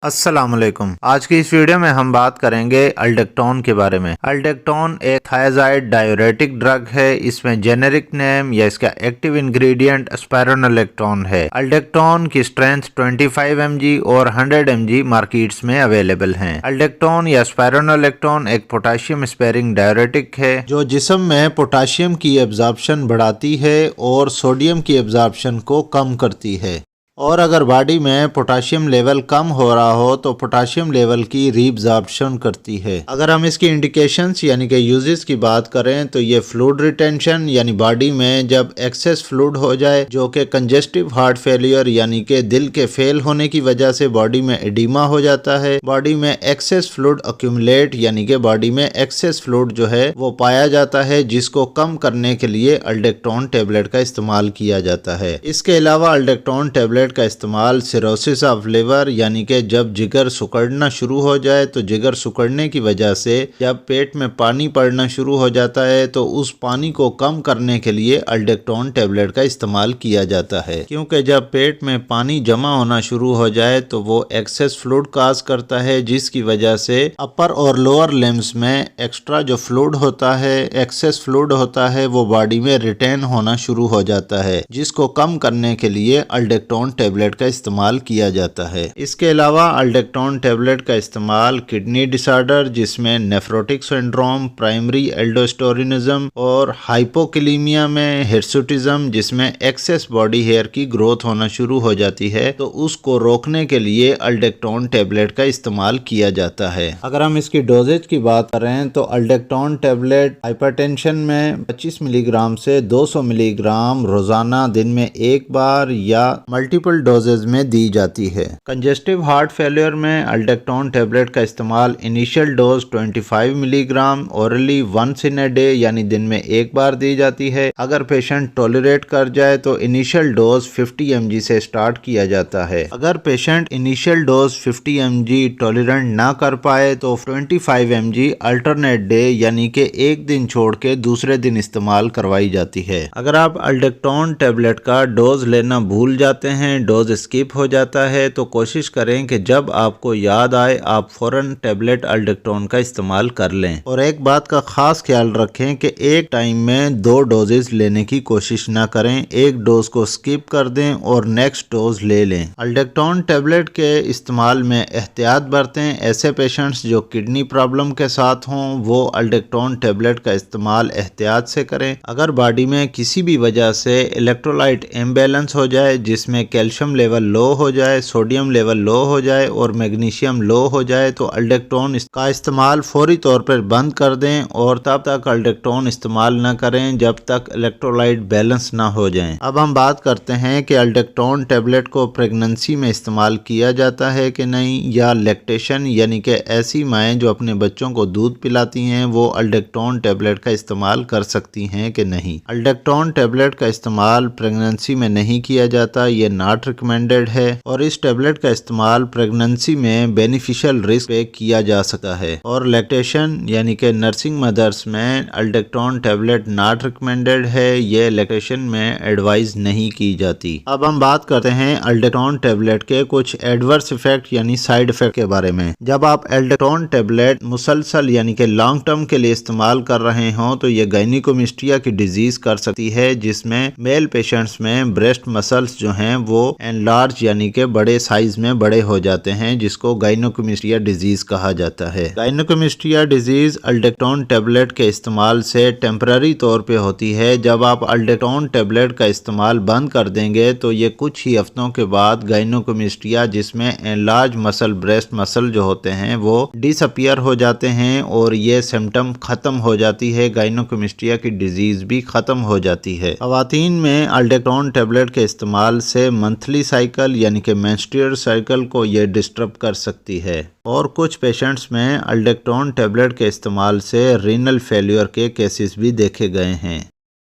अस्सलाम वालेकुम। आज की इस वीडियो में हम बात करेंगे अल्डेक्टोन के बारे में। अल्डेक्टोन एक थायजाइड डायूरेटिक ड्रग है। इसमें जेनेरिक नेम या इसका एक्टिव इंग्रेडिएंट स्पाइरोनोलेक्टोन है। अल्डेक्टोन की स्ट्रेंथ 25 mg और 100 mg मार्केट्स में अवेलेबल हैं। अल्डेक्टोन या स्पाइरोनोलेक्टोन एक पोटाशियम स्पेयरिंग डायूरेटिक है जो जिस्म में पोटाशियम की एब्जॉर्प्शन बढ़ाती है और सोडियम की एब्जॉर्प्शन को कम करती है। और अगर बॉडी में पोटाशियम लेवल कम हो रहा हो तो पोटाशियम लेवल की रीअब्जॉर्प्शन करती है। अगर हम इसकी इंडिकेशंस यानी कि यूजेस की बात करें तो ये फ्लूइड रिटेंशन यानी बॉडी में जब एक्सेस फ्लूइड हो जाए जो कि कंजेस्टिव हार्ट फेलियर यानी कि दिल के फेल होने की वजह से बॉडी में एडिमा हो जाता है। बॉडी में एक्सेस फ्लूइड अक्यूमुलेट यानी कि बॉडी में एक्सेस फ्लूइड जो है वो पाया जाता है, जिसको कम करने के लिए अल्डेक्टोन टेबलेट का इस्तेमाल किया जाता है। इसके अलावा अल्डेक्टोन टेबलेट का इस्तेमाल सिरोसिस ऑफ लिवर यानी कि जब जिगर सुकड़ना शुरू हो जाए तो जिगर सुकड़ने की वजह से जब पेट में पानी पड़ना शुरू हो जाता है तो उस पानी को कम करने के लिए अल्डेक्टोन टेबलेट का इस्तेमाल किया जाता है। क्योंकि जब पेट में पानी जमा होना शुरू हो जाए तो वो एक्सेस फ्लूइड काज करता है, जिसकी वजह से अपर और लोअर लिम्स में एक्स्ट्रा जो फ्लूइड होता है, एक्सेस फ्लूइड होता है, वो बॉडी में रिटेन होना शुरू हो जाता है, जिसको कम करने के लिए अल्डेक्टोन टेबलेट का इस्तेमाल किया जाता है। इसके अलावा अल्डेक्टोन टेबलेट का इस्तेमाल किडनी डिसऑर्डर जिसमें नेफ्रोटिक सिंड्रोम, प्राइमरी एल्डोस्टेरोनिज्म और हाइपोकैलिमिया में हिर्सुटिज्म जिसमें एक्सेस बॉडी हेयर की ग्रोथ होना शुरू हो जाती है, तो उसको रोकने के लिए अल्डेक्टोन टेबलेट का इस्तेमाल किया जाता है। अगर हम इसकी डोजेज की बात करें तो अल्डेक्टोन टेबलेट हाइपरटेंशन में 25 मिलीग्राम से 200 मिलीग्राम रोजाना दिन में एक बार या मल्टीपल डोजेज में दी जाती है। कंजेस्टिव हार्ट फेलियर में अल्डेक्टोन टेबलेट का इस्तेमाल initial dose 25 milligram orally once in a day यानी दिन में एक बार दी जाती है। अगर पेशेंट टॉलरेट कर जाए तो इनिशियल डोज 50 mg से स्टार्ट किया जाता है। अगर patient initial dose 50 mg tolerant ना कर पाए तो 25 mg अल्टरनेट डे यानी कि एक दिन छोड़ के दूसरे दिन इस्तेमाल करवाई जाती है। अगर आप अल्डेक्टोन टेबलेट का डोज लेना भूल जाते हैं, डोज स्किप हो जाता है, तो कोशिश करें कि जब आपको याद आए आप फौरन टेबलेट अल्डेक्टोन का इस्तेमाल कर लें। और एक बात का खास ख्याल रखें कि एक टाइम में 2 डोजेस लेने की कोशिश ना करें, एक डोज को स्किप कर दें और नेक्स्ट डोज ले लें। अल्डेक्टोन टेबलेट के इस्तेमाल में एहतियात बरतें। ऐसे पेशेंट्स जो किडनी प्रॉब्लम के साथ हों वो अल्डेक्टोन टेबलेट का इस्तेमाल एहतियात से करें। अगर बॉडी में किसी भी वजह से इलेक्ट्रोलाइट इम्बैलेंस हो जाए जिसमें कैल्शियम लेवल लो हो जाए, सोडियम लेवल लो हो जाए और मैग्नीशियम लो हो जाए तो अल्डेक्टोन का इस्तेमाल फौरी तौर पर बंद कर दें और तब तक अल्डेक्टोन इस्तेमाल न करें जब तक इलेक्ट्रोलाइट बैलेंस ना हो जाएं। अब हम बात करते हैं कि अल्डेक्टोन टेबलेट को प्रेगनेंसी में इस्तेमाल किया जाता है कि नहीं, या लैक्टेशन यानी कि ऐसी माएँ जो अपने बच्चों को दूध पिलाती हैं वो अल्डेक्टोन टेबलेट का इस्तेमाल कर सकती हैं कि नहीं। अल्डेक्टोन टेबलेट का इस्तेमाल प्रेगनेंसी में नहीं किया जाता, ये नॉट रिकमेंडेड है और इस टेबलेट का इस्तेमाल प्रेगनेंसी में बेनिफिशियल रिस्क पे किया जा सकता है। और लैक्टेशन यानी कि नर्सिंग मदर्स में अल्डेक्टोन टेबलेट नॉट रिकमेंडेड है, ये लैक्टेशन में एडवाइज नहीं की जाती। अब हम बात करते हैं अल्डेक्टोन टेबलेट के कुछ एडवर्स इफेक्ट यानी साइड इफेक्ट के बारे में। जब आप अल्डेक्टोन टेबलेट मुसलसल यानी कि लॉन्ग टर्म के लिए इस्तेमाल कर रहे हो तो ये गायनिकोमेस्टिया की डिजीज कर सकती है, जिसमें मेल पेशेंट्स में ब्रेस्ट मसल्स जो हैं वो एनलार्ज यानी कि बड़े साइज में बड़े हो जाते हैं, जिसको गायनिकोमेस्टिया डिजीज कहा जाता है। गायनिकोमेस्टिया डिजीज अल्डेक्टोन टेबलेट के इस्तेमाल से टेम्पररी तौर पे होती है। जब आप अल्डेक्टोन टेबलेट का इस्तेमाल बंद कर देंगे तो ये कुछ ही हफ्तों के बाद गायनिकोमेस्टिया जिसमें एनलार्ज मसल ब्रेस्ट मसल जो होते हैं वो डिसअपियर हो जाते हैं और ये सिम्टम खत्म हो जाती है, गायनिकोमेस्टिया की डिजीज भी खत्म हो जाती है। खवातीन में अल्डेक्टोन टेबलेट के इस्तेमाल से मंथली साइकिल यानी कि मेंस्ट्रुअल साइकिल को ये डिस्टर्ब कर सकती है। और कुछ पेशेंट्स में अल्डेक्टोन टेबलेट के इस्तेमाल से रीनल फेल्योर के केसेस भी देखे गए हैं।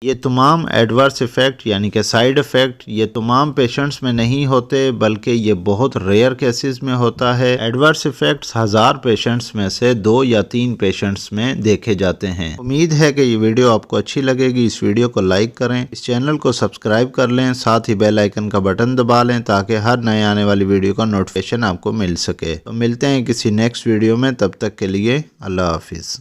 ये तमाम एडवर्स इफ़ेक्ट यानी कि साइड इफ़ेक्ट ये तमाम पेशेंट्स में नहीं होते, बल्कि ये बहुत रेयर केसेस में होता है। एडवर्स इफ़ेक्ट्स 1000 पेशेंट्स में से 2 या 3 पेशेंट्स में देखे जाते हैं। उम्मीद है कि ये वीडियो आपको अच्छी लगेगी। इस वीडियो को लाइक करें, इस चैनल को सब्सक्राइब कर लें, साथ ही बेल आइकन का बटन दबा लें ताकि हर नए आने वाली वीडियो का नोटिफिकेशन आपको मिल सके। तो मिलते हैं किसी नेक्स्ट वीडियो में, तब तक के लिए अल्लाह हाफिज़।